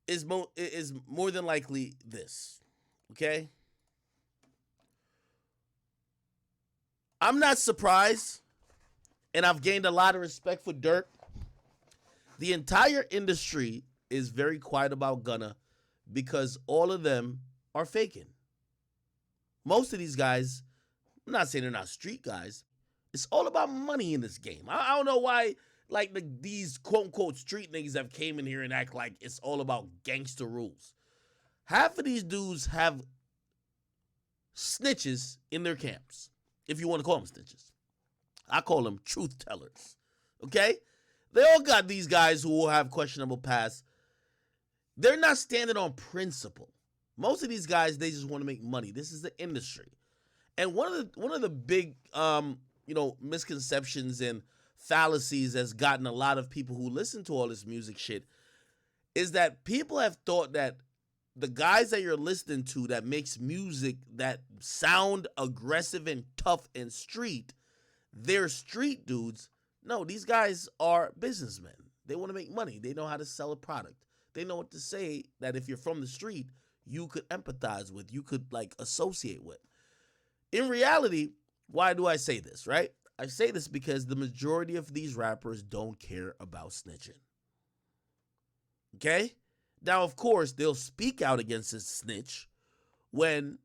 is more than likely this. Okay, I'm not surprised, and I've gained a lot of respect for Dirk. The entire industry is very quiet about Gunna because all of them are faking. Most of these guys, I'm not saying they're not street guys. It's all about money in this game. I don't know why, like these quote unquote street niggas have came in here and act like it's all about gangster rules. Half of these dudes have snitches in their camps, if you want to call them snitches. I call them truth tellers. Okay? They all got these guys who will have questionable past. They're not standing on principle. Most of these guys, they just want to make money. This is the industry. And one of the big misconceptions and fallacies that's gotten a lot of people who listen to all this music shit is that people have thought that the guys that you're listening to that makes music that sound aggressive and tough and street, they're street dudes. No, these guys are businessmen. They want to make money. They know how to sell a product. They know what to say that if you're from the street, you could empathize with, you could like associate with. In reality, why do I say this, right? I say this because the majority of these rappers don't care about snitching. Okay? Now, of course, they'll speak out against a snitch when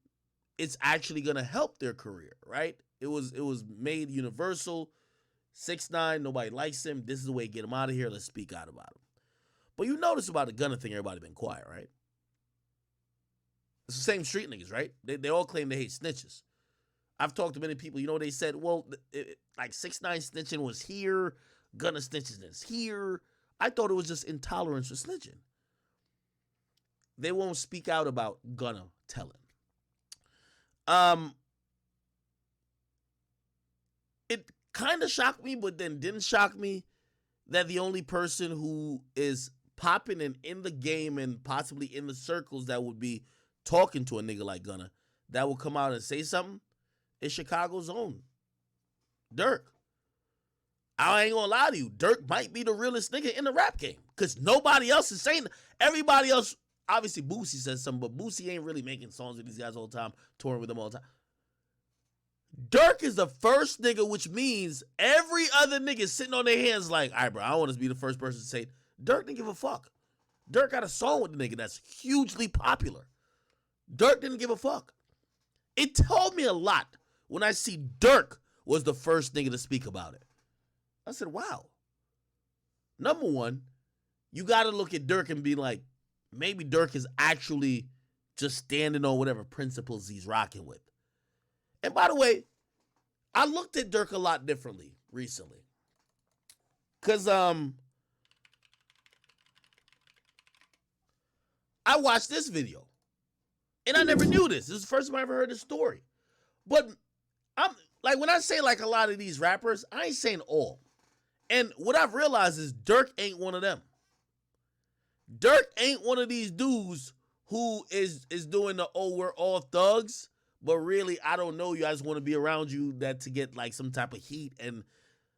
it's actually going to help their career, right? It was made universal. 6ix9ine, nobody likes him. This is the way to get him out of here. Let's speak out about him. But you notice about the Gunna thing, everybody been quiet, right? It's the same street niggas, right? They all claim they hate snitches. I've talked to many people, they said, well, like 6ix9ine snitching was here, Gunna snitching is here. I thought it was just intolerance for snitching. They won't speak out about Gunna telling. It kind of shocked me, but then didn't shock me that the only person who is popping and in the game and possibly in the circles that would be talking to a nigga like Gunna that will come out and say something is Chicago's own Durk. I ain't gonna lie to you, Durk might be the realest nigga in the rap game because nobody else is saying. Everybody else, obviously Boosie says something, but Boosie ain't really making songs with these guys all the time, touring with them all the time. Durk is the first nigga, which means every other nigga sitting on their hands like, all right, bro, I want to be the first person to say it. Durk didn't give a fuck. Durk got a song with the nigga that's hugely popular. Durk didn't give a fuck. It told me a lot when I see Durk was the first nigga to speak about it. I said, wow. Number one, you got to look at Durk and be like, maybe Durk is actually just standing on whatever principles he's rocking with. And by the way, I looked at Durk a lot differently recently. Because I watched this video. And I never knew this. This is the first time I ever heard this story. But I'm like, when I say like a lot of these rappers, I ain't saying all. And what I've realized is Durk ain't one of them. Durk ain't one of these dudes who is doing the, oh, we're all thugs. But really, I don't know you. I just want to be around you that to get like some type of heat and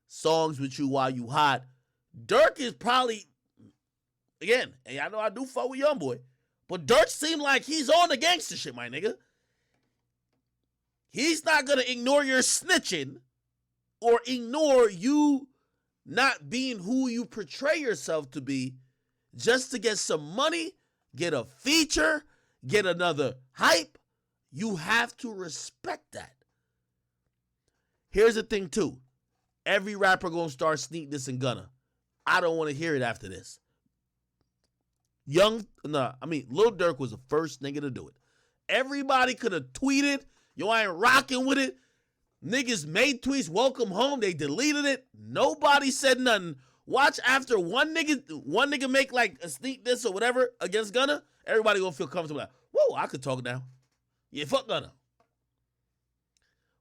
songs with you while you hot. Durk is probably, again, and I know I do fuck with Youngboy, but Durk seemed like he's on the gangster shit, my nigga. He's not going to ignore your snitching or ignore you not being who you portray yourself to be just to get some money, get a feature, get another hype. You have to respect that. Here's the thing, too. Every rapper gonna start sneak dissing Gunna. I don't want to hear it after this. Lil Durk was the first nigga to do it. Everybody could have tweeted, yo, I ain't rocking with it. Niggas made tweets, welcome home. They deleted it. Nobody said nothing. Watch after one nigga make like a sneak diss or whatever against Gunna, everybody gonna feel comfortable. Like, whoa, I could talk now. Yeah, fuck Gunna.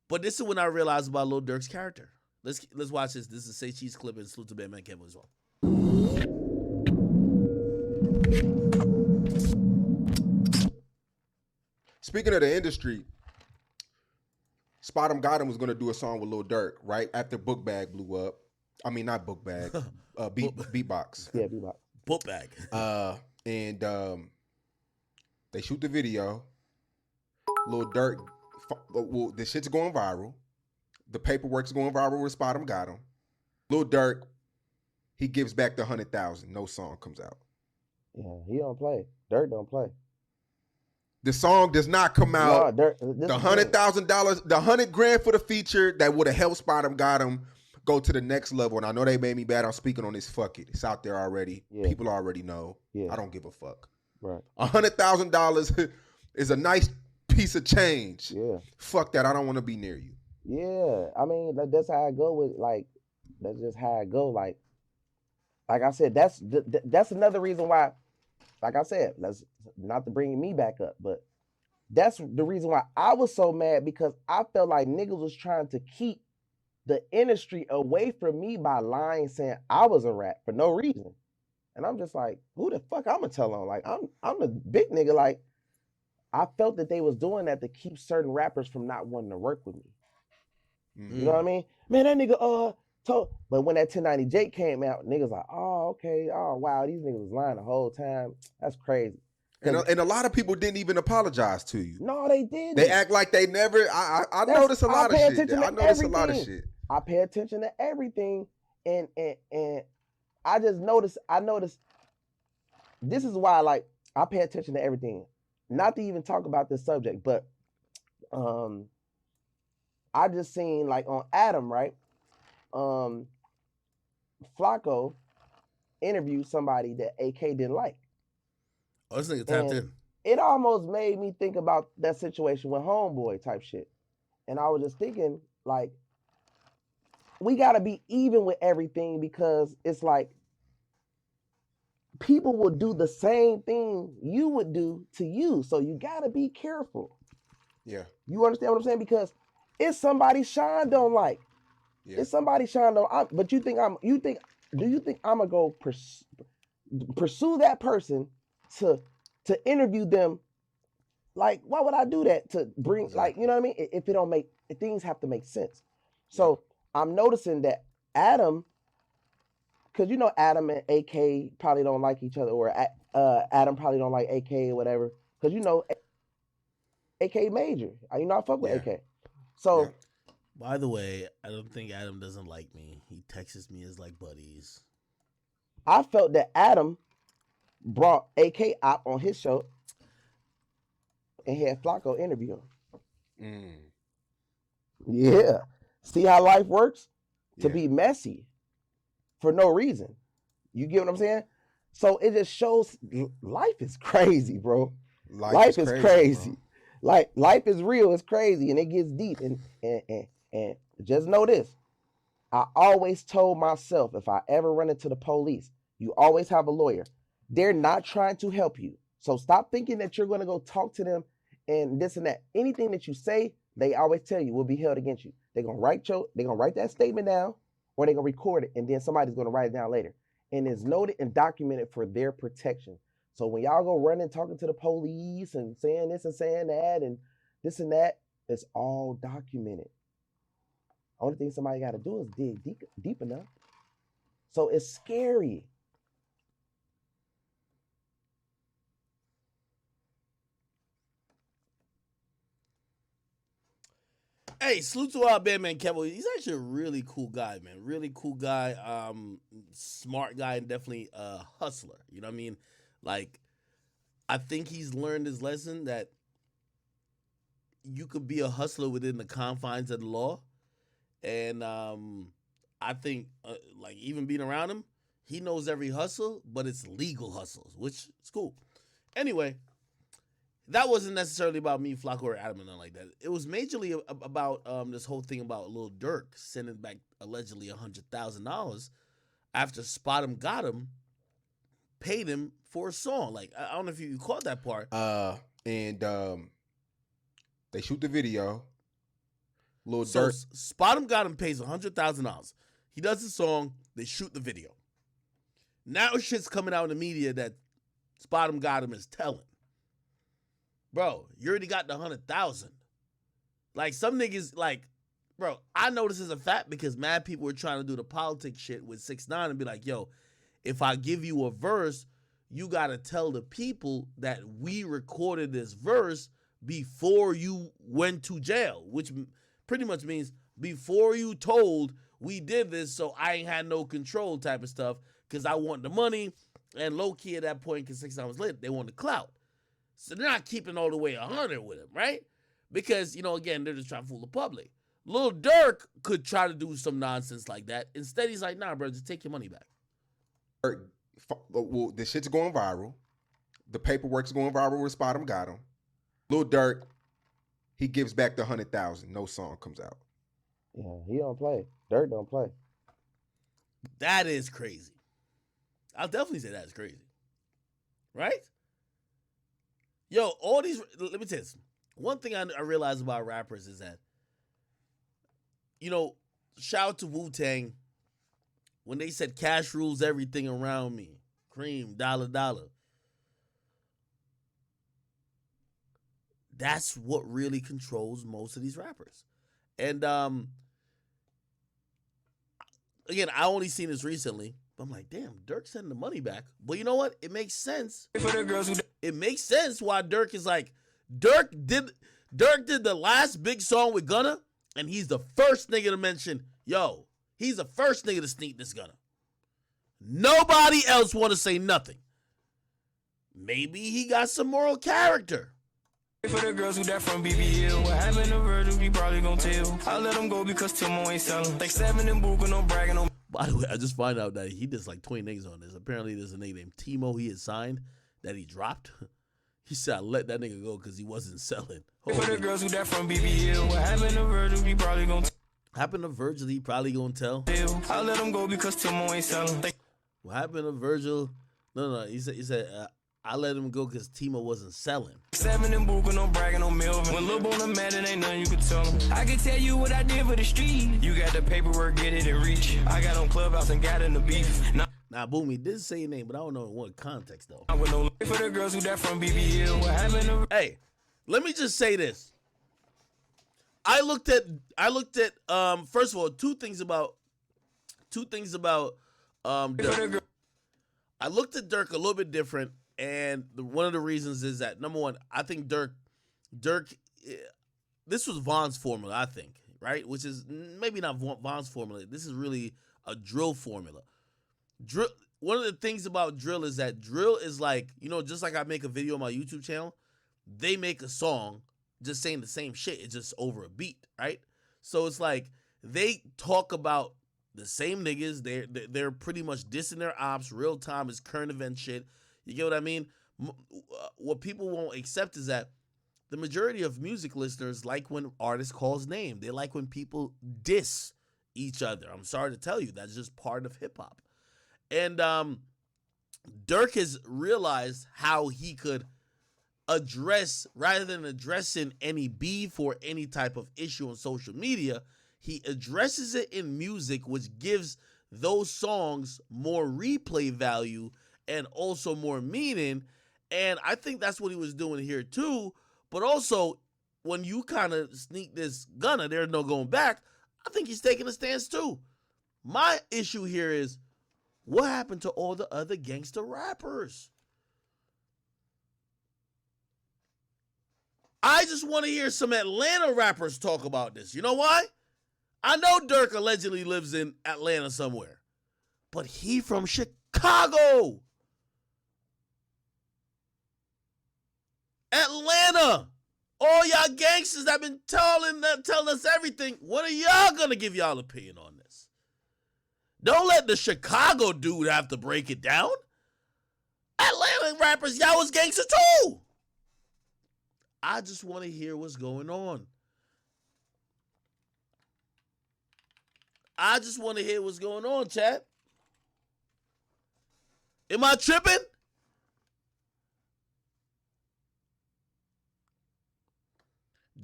But this is when I realized about Lil Durk's character. Let's watch this. This is a Say Cheese clip and salute to Batman Kevin as well. Speaking of the industry, Spot 'em Got 'em was gonna do a song with Lil Durk right after Book Bag blew up. I mean, not Book Bag, Beatbox. Yeah, be like, Book bag. and they shoot the video. Lil Durk, well, the shit's going viral. The paperwork's going viral with Spot 'em Got 'em. Lil Durk, he gives back the 100,000. No song comes out. Yeah, he don't play. Durk don't play. The song does not come out. No, Durk, the $100,000, the $100,000 for the feature that would have helped Spot 'em Got 'em go to the next level. And I know they made me bad. I'm speaking on this. Fuck it. It's out there already. Yeah. People already know. Yeah. I don't give a fuck. Right. $100,000 is a nice piece of change. Yeah. Fuck that. I don't want to be near you. Yeah. I mean, that's how I go with, like, that's just how I go. Like I said, that's another reason why, like I said, let's not to bring me back up, but that's the reason why I was so mad, because I felt like niggas was trying to keep the industry away from me by lying, saying I was a rat for no reason. And I'm just like, who the fuck I'm gonna tell on? Like, I'm the big nigga. Like, I felt that they was doing that to keep certain rappers from not wanting to work with me. Mm-hmm. You know what I mean? Man, that nigga told. But when that 1090 Jake came out, niggas like, oh, okay, oh wow, these niggas was lying the whole time. That's crazy. And a lot of people didn't even apologize to you. No, they didn't. They act like they never. I notice a lot of shit. I notice a lot of shit. I pay attention to everything, and I just noticed. I noticed. This is why, like, I pay attention to everything. Not to even talk about this subject, but I just seen, like, on Adam, right? Flacco interviewed somebody that AK didn't like. Oh, this nigga tapped in. It almost made me think about that situation with Homeboy type shit. And I was just thinking, like, we got to be even with everything, because it's like people will do the same thing you would do to you. So you got to be careful. Yeah. You understand what I'm saying? Because it's somebody Sean don't like. Yeah. It's somebody Sean don't. But do you think I'm gonna go pursue that person to interview them? Like, why would I do that? To bring, like, you know what I mean? If things have to make sense. So I'm noticing that Adam, because you know Adam and AK probably don't like each other, or Adam probably don't like AK or whatever, because you know AK major. You know I fuck with AK. So. Yeah. By the way, I don't think Adam doesn't like me. He texts me as like buddies. I felt that Adam brought AK up on his show and had Flacco interview him. Yeah. See how life works? To be messy for no reason. You get what I'm saying? So it just shows life is crazy, bro. Life is crazy. Like, life is real, it's crazy, and it gets deep. And just know this. I always told myself, if I ever run into the police, you always have a lawyer. They're not trying to help you. So stop thinking that you're going to go talk to them and this and that. Anything that you say, they always tell you will be held against you. They're going to write that statement down, or they're going to record it, and then somebody's going to write it down later. And it's noted and documented for their protection. So when y'all go running, talking to the police and saying this and saying that and this and that, it's all documented. Only thing somebody got to do is dig deep enough. So it's scary. Hey, salute to our bandman Kevin. He's actually a really cool guy, man. Really cool guy. Smart guy, and definitely a hustler. You know what I mean? Like, I think he's learned his lesson that you could be a hustler within the confines of the law. And I think, like, even being around him, he knows every hustle, but it's legal hustles, which is cool. Anyway, that wasn't necessarily about me, Flacco, or Adam, or nothing like that. It was majorly about this whole thing about Lil Durk sending back allegedly $100,000 after Spot 'em Got 'em paid him for a song. Like, I don't know if you caught that part. And they shoot the video. Lil So Durk. Spot 'em Got 'em pays $100,000. He does the song. They shoot the video. Now shit's coming out in the media that Spot 'em Got 'em is telling. Bro, you already got the 100,000. Like, some niggas, like, bro, I know this is a fact because mad people were trying to do the politics shit with 6ix9ine and be like, yo, if I give you a verse, you got to tell the people that we recorded this verse before you went to jail, which pretty much means before you told we did this, so I ain't had no control type of stuff, because I want the money. And low key at that point, because 6 hours later, they want the clout. So they're not keeping all the way 100 with him, right? Because, again, they're just trying to fool the public. Lil Durk could try to do some nonsense like that. Instead, he's like, nah, bro, just take your money back. Well, the shit's going viral. The paperwork's going viral with Spot 'em Got 'em. Lil Durk, he gives back the 100,000. No song comes out. Yeah, he don't play. Durk don't play. That is crazy. I'll definitely say that's crazy. Right? Yo, all these, let me tell you this. One thing I realize about rappers is that, shout out to Wu-Tang when they said cash rules everything around me. Cream, dollar, dollar. That's what really controls most of these rappers. And again, I only seen this recently, but I'm like, damn, Durk's sending the money back. But you know what? It makes sense. It makes sense why Durk is like, Durk did the last big song with Gunna, and he's the first nigga to mention, he's the first nigga to sneak this Gunna. Nobody else want to say nothing. Maybe he got some moral character. For the girls who that from BBL, what happened to Virgil, we probably gon' tell. I let them go because Timo ain't selling. Like 7 and Booker, no bragging on. By the way, I just find out that he does like 20 niggas on this. Apparently, there's a nigga named Timo he had signed that he dropped. He said, I let that nigga go because he wasn't selling. For the girls who that from BBL, what happened to Virgil, we probably gon' tell. Happened to Virgil, he probably gonna tell. I let them go because Timo ain't selling. What happened to Virgil? No, he said, I let him go because Timo wasn't selling. 7 and Booker, no bragging on Melvin. When Lil Bona mad, it ain't nothing you can tell him. I can tell you what I did for the street. You got the paperwork, get it and reach. I got on Clubhouse and got in the beef. Now, Boomy did say your name, but I don't know in what context though. I would know for the girls who that from BBL. What happened to? Hey, let me just say this. I looked at first of all, two things about Durk. I looked at Durk a little bit different, and one of the reasons is that, number one, I think Durk, this was Von's formula, I think, right? Which is maybe not Von's formula. This is really a drill formula. One of the things about drill is that drill is like, just like I make a video on my YouTube channel, they make a song just saying the same shit. It's just over a beat, right? So it's like they talk about the same niggas. They're pretty much dissing their ops. Real time is current event shit. You get what I mean? What people won't accept is that the majority of music listeners like when artists calls name. They like when people diss each other. I'm sorry to tell you, that's just part of hip hop. And Durk has realized how he could address, rather than addressing any beef or any type of issue on social media, he addresses it in music, which gives those songs more replay value and also more meaning. And I think that's what he was doing here too. But also, when you kind of sneak this Gunna, there's no going back, I think he's taking a stance too. My issue here is, what happened to all the other gangster rappers? I just want to hear some Atlanta rappers talk about this. You know why? I know Durk allegedly lives in Atlanta somewhere, but he from Chicago. Atlanta. All y'all gangsters that been telling us everything. When are y'all going to give y'all opinion on this? Don't let the Chicago dude have to break it down. Atlanta rappers, y'all was gangster too. I just want to hear what's going on. I just want to hear what's going on, chat. Am I tripping?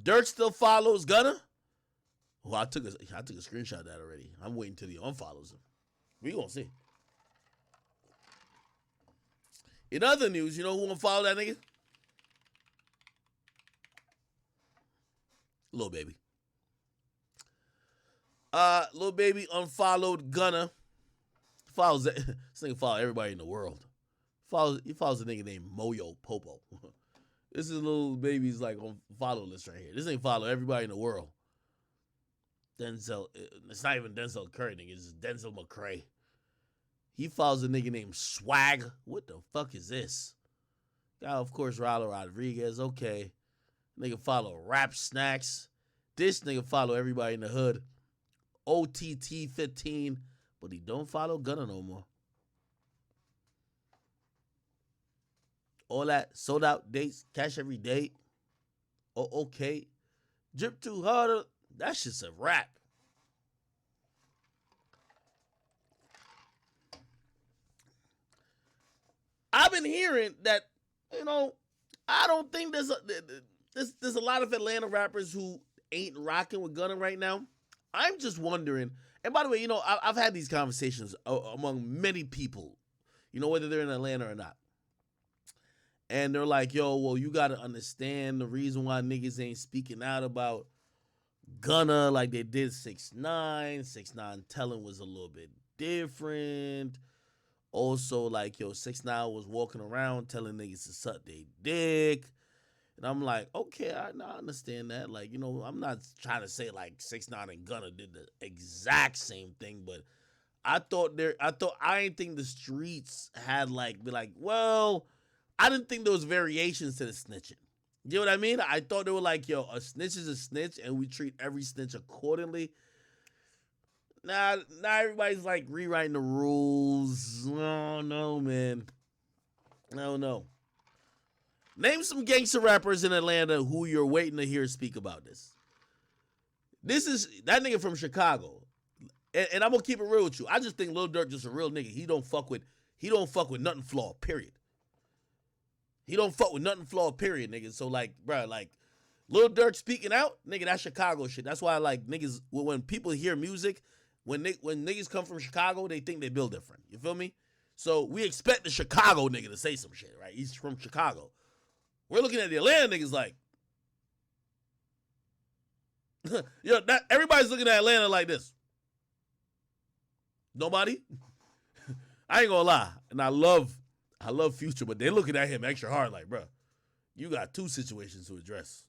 Durk still follows Gunna? Well, I took a screenshot of that already. I'm waiting till he unfollows him. We gonna see. In other news, you know who gonna follow that nigga? Lil Baby. Lil Baby unfollowed Gunna. Follows that. This nigga follow everybody in the world. He follows a nigga named Moyo Popo. This is little baby's like on follow list right here. This ain't follow everybody in the world. Denzel, it's not even Denzel Curry, nigga. It's Denzel McCray. He follows a nigga named Swag. What the fuck is this? Guy, of course, Rallo Rodriguez. Okay. Nigga follow Rap Snacks. This nigga follow everybody in the hood. OTT 15. But he don't follow Gunna no more. All that sold out dates, cash every day. Oh, okay. Drip too hard. That's just a rap. I've been hearing that, I don't think there's a lot of Atlanta rappers who ain't rocking with Gunna right now. I'm just wondering, and by the way, I've had these conversations among many people, whether they're in Atlanta or not. And they're like, yo, well, you got to understand the reason why niggas ain't speaking out about Gunna like they did 6ix9ine. 6ix9ine telling was a little bit different. Also, like, 6ix9ine was walking around telling niggas to suck their dick. And I'm like, okay, I understand that. Like, I'm not trying to say like 6ix9ine and Gunna did the exact same thing, but I didn't think the streets had be like, well, I didn't think there was variations to the snitching. You know what I mean? I thought they were like, yo, a snitch is a snitch, and we treat every snitch accordingly. Nah, everybody's like rewriting the rules. Oh, no, man. No. Name some gangster rappers in Atlanta who you're waiting to hear speak about this. This is that nigga from Chicago. And I'm gonna keep it real with you. I just think Lil Durk just a real nigga. He don't fuck with nothing flawed, period. He don't fuck with nothing flawed, period, nigga. So, Lil Durk speaking out, nigga, that's Chicago shit. That's why, niggas, when people hear music, when niggas come from Chicago, they think they build different. You feel me? So, we expect the Chicago nigga to say some shit, right? He's from Chicago. We're looking at the Atlanta niggas like, everybody's looking at Atlanta like this. Nobody? I ain't gonna lie. And I love Future, but they're looking at him extra hard like, bro, you got two situations to address.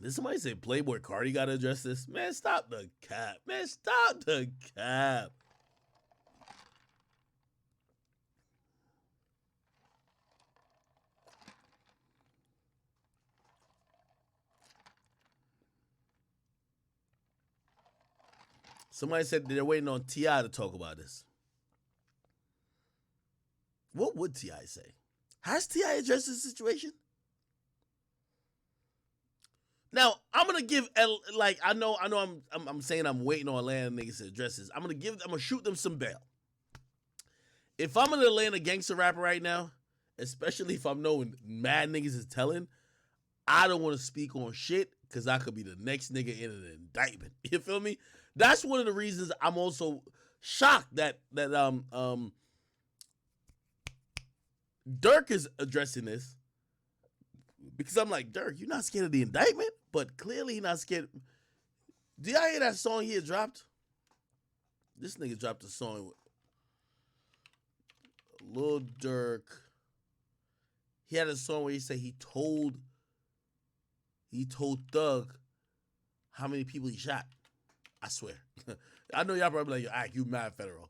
Did somebody say Playboy Cardi got to address this? Man, stop the cap. Man, stop the cap. Somebody said they're waiting on T.I. to talk about this. What would T.I. say? Has T.I. addressed this situation? Now, I'm gonna give I know I'm saying I'm waiting on Atlanta niggas to address this. I'm gonna shoot them some bail. If I'm an Atlanta gangster rapper right now, especially if I'm knowing mad niggas is telling, I don't want to speak on shit because I could be the next nigga in an indictment. You feel me? That's one of the reasons I'm also shocked that Durk is addressing this. Because I'm like, Durk, you're not scared of the indictment? But clearly he's not scared. Did y'all hear that song he had dropped? This nigga dropped a song with Lil Durk. He had a song where he said he told Thug how many people he shot. I swear. I know y'all probably like, you mad federal.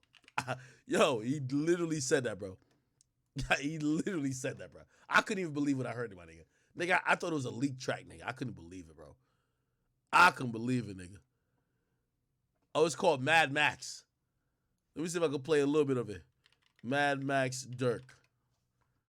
Yo, he literally said that, bro. He literally said that, bro. I couldn't even believe what I heard, my nigga. Nigga, I thought it was a leaked track, nigga. I couldn't believe it, bro. I couldn't believe it, nigga. Oh, it's called Mad Max. Let me see if I can play a little bit of it. Mad Max Durk.